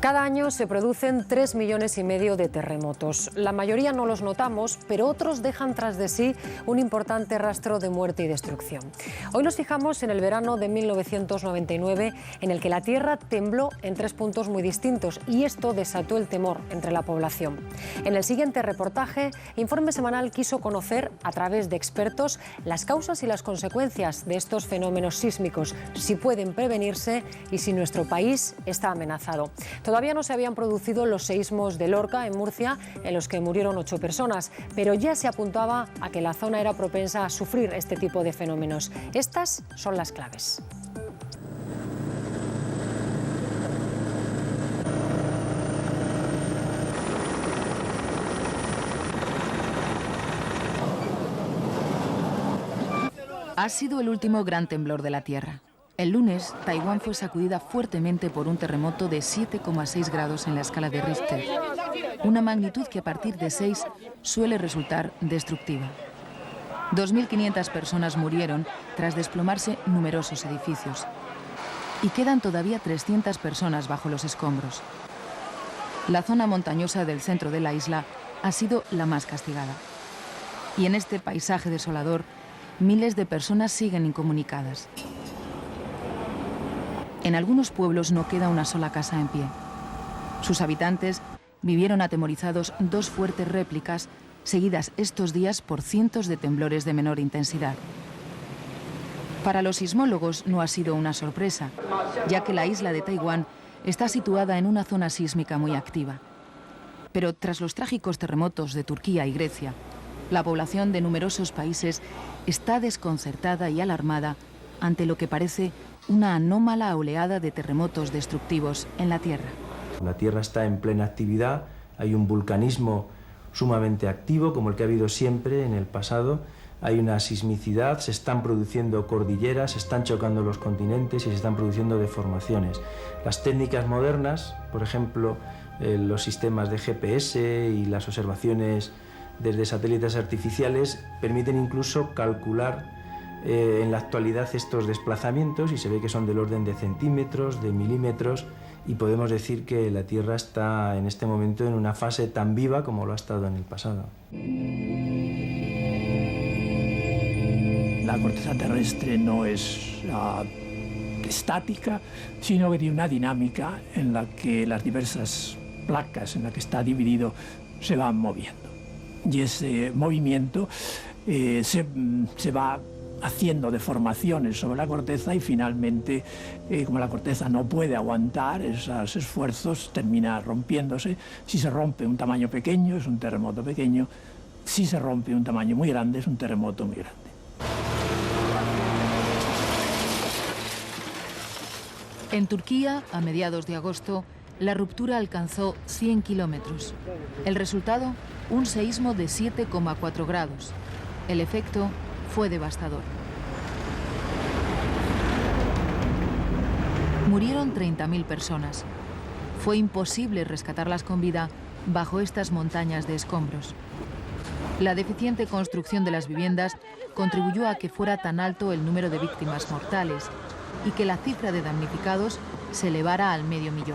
Cada año se producen 3,5 millones de terremotos. La mayoría no los notamos, pero otros dejan tras de sí un importante rastro de muerte y destrucción. Hoy nos fijamos en el verano de 1999, en el que la Tierra tembló en 3 puntos muy distintos, y esto desató el temor entre la población. En el siguiente reportaje, Informe Semanal quiso conocer, a través de expertos, las causas y las consecuencias de estos fenómenos sísmicos, si pueden prevenirse y si nuestro país está amenazado. Todavía no se habían producido los seísmos de Lorca, en Murcia, en los que murieron 8 personas, pero ya se apuntaba a que la zona era propensa a sufrir este tipo de fenómenos. Estas son las claves. Ha sido el último gran temblor de la Tierra. El lunes, Taiwán fue sacudida fuertemente por un terremoto de 7,6 grados en la escala de Richter, una magnitud que a partir de 6 suele resultar destructiva. 2.500 personas murieron tras desplomarse numerosos edificios. Y quedan todavía 300 personas bajo los escombros. La zona montañosa del centro de la isla ha sido la más castigada. Y en este paisaje desolador, miles de personas siguen incomunicadas. En algunos pueblos no queda una sola casa en pie. Sus habitantes vivieron atemorizados 2 fuertes réplicas seguidas estos días por cientos de temblores de menor intensidad. Para los sismólogos no ha sido una sorpresa, ya que la isla de Taiwán está situada en una zona sísmica muy activa. Pero tras los trágicos terremotos de Turquía y Grecia, la población de numerosos países está desconcertada y alarmada ante lo que parece una anómala oleada de terremotos destructivos en la Tierra. La Tierra está en plena actividad, hay un vulcanismo sumamente activo, como el que ha habido siempre en el pasado, hay una sismicidad, se están produciendo cordilleras, se están chocando los continentes y se están produciendo deformaciones. Las técnicas modernas, por ejemplo, los sistemas de GPS y las observaciones desde satélites artificiales, permiten incluso calcular en la actualidad estos desplazamientos, y se ve que son del orden de centímetros, de milímetros, y podemos decir que la Tierra está en este momento en una fase tan viva como lo ha estado en el pasado. La corteza terrestre no es estática, sino que tiene una dinámica en la que las diversas placas en las que está dividido se van moviendo. Y ese movimiento se va haciendo deformaciones sobre la corteza, y finalmente, como la corteza no puede aguantar esos esfuerzos, termina rompiéndose. Si se rompe un tamaño pequeño, es un terremoto pequeño. Si se rompe un tamaño muy grande, es un terremoto muy grande. En Turquía, a mediados de agosto, la ruptura alcanzó 100 kilómetros. El resultado, un seísmo de 7,4 grados. El efecto fue devastador. Murieron 30.000 personas. Fue imposible rescatarlas con vida bajo estas montañas de escombros. La deficiente construcción de las viviendas contribuyó a que fuera tan alto el número de víctimas mortales y que la cifra de damnificados se elevara al 500.000.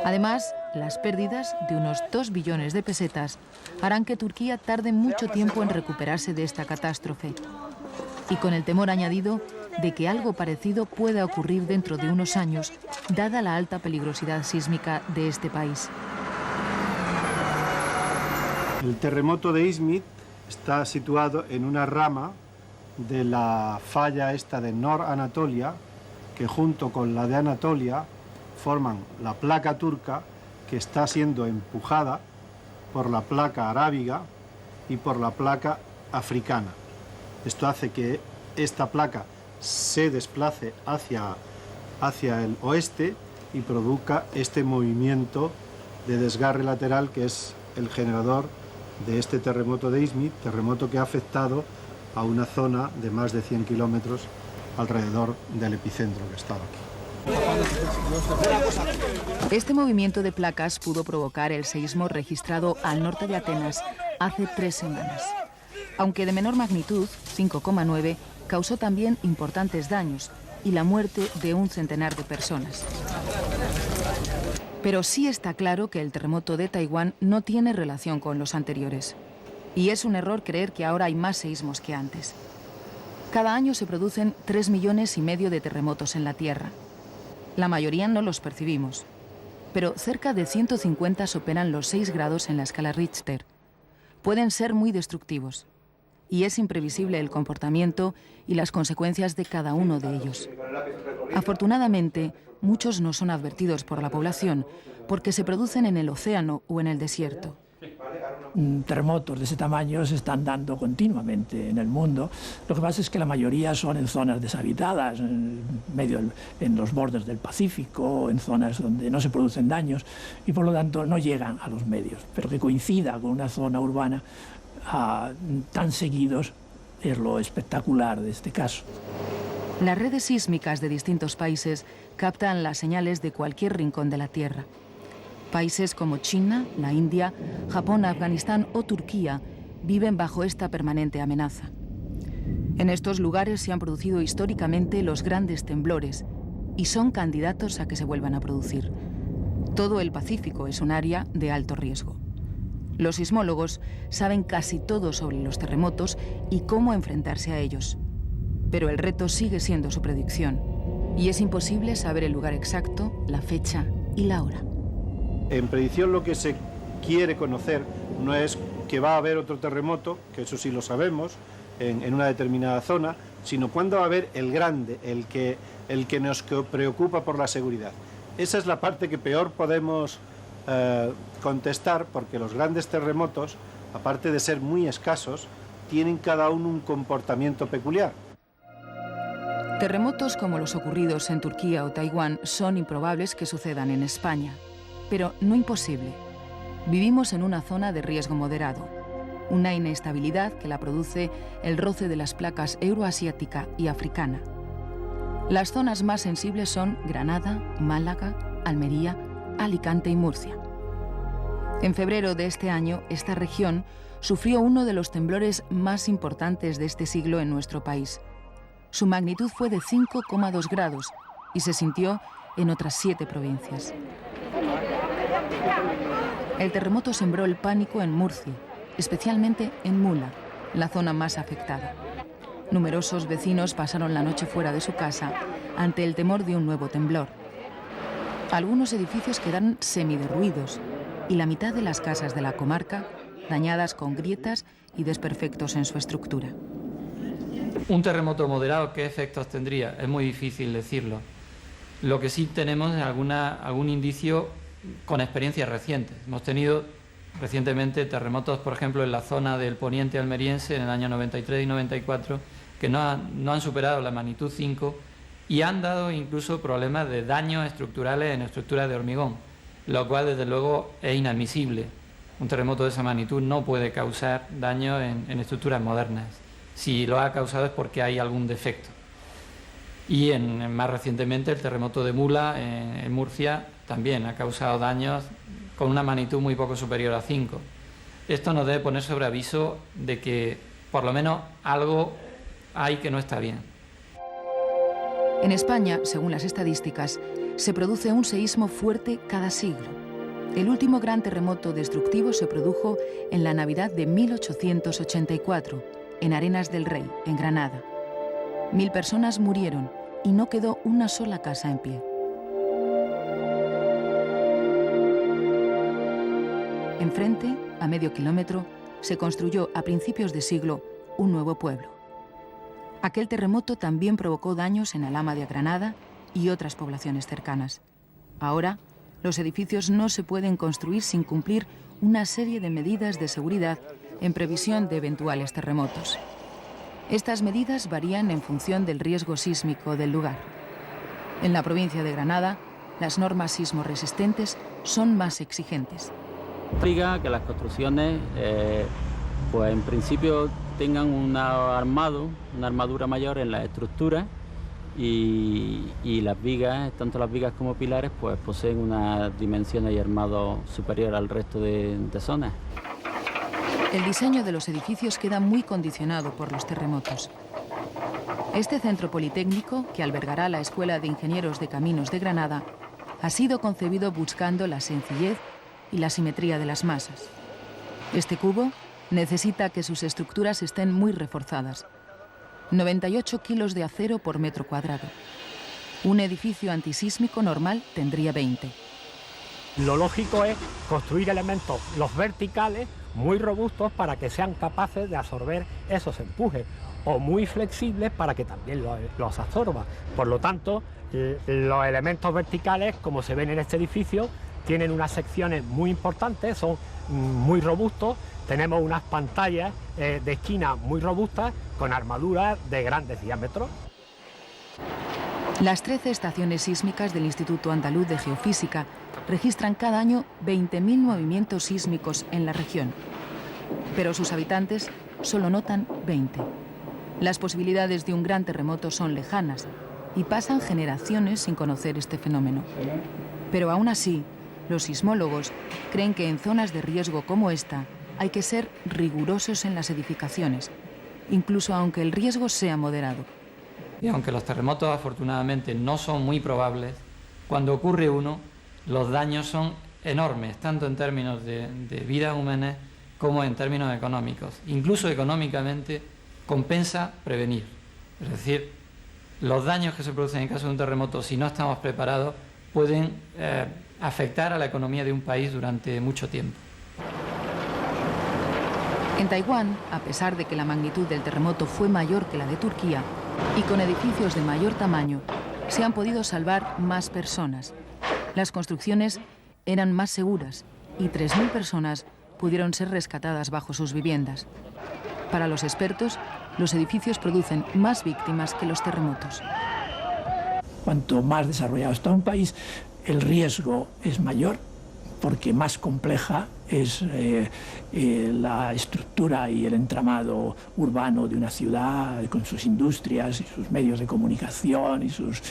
Además, las pérdidas, de unos 2 billones de pesetas, harán que Turquía tarde mucho tiempo en recuperarse de esta catástrofe. Y con el temor añadido de que algo parecido pueda ocurrir dentro de unos años, dada la alta peligrosidad sísmica de este país. El terremoto de Izmit está situado en una rama de la falla esta de Nor Anatolia, que junto con la de Anatolia forman la placa turca, que está siendo empujada por la placa arábiga y por la placa africana. Esto hace que esta placa se desplace hacia el oeste y produzca este movimiento de desgarre lateral, que es el generador de este terremoto de Izmit, terremoto que ha afectado a una zona de más de 100 kilómetros alrededor del epicentro que estaba aquí. Este movimiento de placas pudo provocar el seísmo registrado al norte de Atenas hace 3 semanas. Aunque de menor magnitud, 5,9, causó también importantes daños y la muerte de un centenar de personas. Pero sí está claro que el terremoto de Taiwán no tiene relación con los anteriores. Y es un error creer que ahora hay más seísmos que antes. Cada año se producen 3,5 millones de terremotos en la Tierra. La mayoría no los percibimos, pero cerca de 150 superan los 6 grados en la escala Richter. Pueden ser muy destructivos, y es imprevisible el comportamiento y las consecuencias de cada uno de ellos. Afortunadamente, muchos no son advertidos por la población porque se producen en el océano o en el desierto. Terremotos de ese tamaño se están dando continuamente en el mundo. Lo que pasa es que la mayoría son en zonas deshabitadas, en los bordes del Pacífico, en zonas donde no se producen daños y por lo tanto no llegan a los medios. Pero que coincida con una zona urbana tan seguidos es lo espectacular de este caso. Las redes sísmicas de distintos países captan las señales de cualquier rincón de la Tierra. Países como China, la India, Japón, Afganistán o Turquía viven bajo esta permanente amenaza. En estos lugares se han producido históricamente los grandes temblores y son candidatos a que se vuelvan a producir. Todo el Pacífico es un área de alto riesgo. Los sismólogos saben casi todo sobre los terremotos y cómo enfrentarse a ellos. Pero el reto sigue siendo su predicción y es imposible saber el lugar exacto, la fecha y la hora. En predicción lo que se quiere conocer no es que va a haber otro terremoto, que eso sí lo sabemos, en una determinada zona, sino cuándo va a haber el grande, el que nos preocupa por la seguridad. Esa es la parte que peor podemos contestar, porque los grandes terremotos, aparte de ser muy escasos, tienen cada uno un comportamiento peculiar. Terremotos como los ocurridos en Turquía o Taiwán son improbables que sucedan en España, pero no imposible. Vivimos en una zona de riesgo moderado, una inestabilidad que la produce el roce de las placas euroasiática y africana. Las zonas más sensibles son Granada, Málaga, Almería, Alicante y Murcia. En febrero de este año, esta región sufrió uno de los temblores más importantes de este siglo en nuestro país. Su magnitud fue de 5,2 grados y se sintió en otras 7 provincias. El terremoto sembró el pánico en Murcia, especialmente en Mula, la zona más afectada. Numerosos vecinos pasaron la noche fuera de su casa ante el temor de un nuevo temblor. Algunos edificios quedaron semiderruidos y la mitad de las casas de la comarca dañadas con grietas y desperfectos en su estructura. Un terremoto moderado, ¿qué efectos tendría? Es muy difícil decirlo. Lo que sí tenemos es algún indicio con experiencias recientes. Hemos tenido recientemente terremotos, por ejemplo, en la zona del poniente almeriense en el año 93 y 94, que no han superado la magnitud 5 y han dado incluso problemas de daños estructurales en estructuras de hormigón, lo cual desde luego es inadmisible. Un terremoto de esa magnitud no puede causar daño en estructuras modernas. Si lo ha causado es porque hay algún defecto. Y más recientemente el terremoto de Mula en Murcia también ha causado daños con una magnitud muy poco superior a 5. Esto nos debe poner sobre aviso de que por lo menos algo hay que no está bien. En España, según las estadísticas, se produce un seísmo fuerte cada siglo. El último gran terremoto destructivo se produjo en la Navidad de 1884, en Arenas del Rey, en Granada. 1000 personas murieron y no quedó una sola casa en pie. Enfrente, a medio kilómetro, se construyó a principios de siglo un nuevo pueblo. Aquel terremoto también provocó daños en Alhama de Granada y otras poblaciones cercanas. Ahora, los edificios no se pueden construir sin cumplir una serie de medidas de seguridad en previsión de eventuales terremotos. Estas medidas varían en función del riesgo sísmico del lugar. En la provincia de Granada, las normas sismorresistentes son más exigentes. Obliga que las construcciones, pues en principio tengan una armadura mayor en las estructuras y las vigas, tanto las vigas como pilares, pues poseen una dimensión y armado superior al resto de zonas. El diseño de los edificios queda muy condicionado por los terremotos. Este centro politécnico, que albergará la Escuela de Ingenieros de Caminos de Granada, ha sido concebido buscando la sencillez y la simetría de las masas. Este cubo necesita que sus estructuras estén muy reforzadas. 98 kilos de acero por metro cuadrado. Un edificio antisísmico normal tendría 20. Lo lógico es construir elementos, los verticales, muy robustos para que sean capaces de absorber esos empujes, o muy flexibles para que también los absorba. Por lo tanto, los elementos verticales, como se ven en este edificio, tienen unas secciones muy importantes, son muy robustos. Tenemos unas pantallas de esquina muy robustas con armaduras de grandes diámetros. Las 13 estaciones sísmicas del Instituto Andaluz de Geofísica registran cada año 20.000 movimientos sísmicos en la región, pero sus habitantes solo notan 20. Las posibilidades de un gran terremoto son lejanas y pasan generaciones sin conocer este fenómeno. Pero aún así, los sismólogos creen que en zonas de riesgo como esta hay que ser rigurosos en las edificaciones, incluso aunque el riesgo sea moderado. Y aunque los terremotos afortunadamente no son muy probables, cuando ocurre uno, los daños son enormes, tanto en términos de vidas humanas como en términos económicos. Incluso económicamente compensa prevenir. Es decir, los daños que se producen en caso de un terremoto, si no estamos preparados, pueden afectar a la economía de un país durante mucho tiempo. En Taiwán, a pesar de que la magnitud del terremoto fue mayor que la de Turquía, y con edificios de mayor tamaño, se han podido salvar más personas. Las construcciones eran más seguras y 3.000 personas pudieron ser rescatadas bajo sus viviendas. Para los expertos, los edificios producen más víctimas que los terremotos. Cuanto más desarrollado está un país, el riesgo es mayor, porque más compleja es la estructura y el entramado urbano de una ciudad, con sus industrias y sus medios de comunicación y sus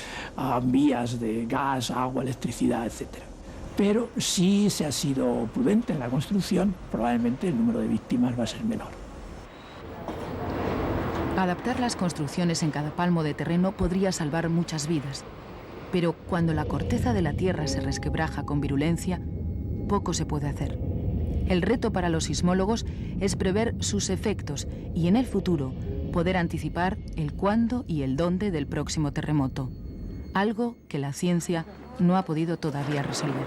vías de gas, agua, electricidad, etc. Pero si se ha sido prudente en la construcción, probablemente el número de víctimas va a ser menor. Adaptar las construcciones en cada palmo de terreno podría salvar muchas vidas, pero cuando la corteza de la tierra se resquebraja con virulencia, poco se puede hacer. El reto para los sismólogos es prever sus efectos y en el futuro poder anticipar el cuándo y el dónde del próximo terremoto, algo que la ciencia no ha podido todavía resolver.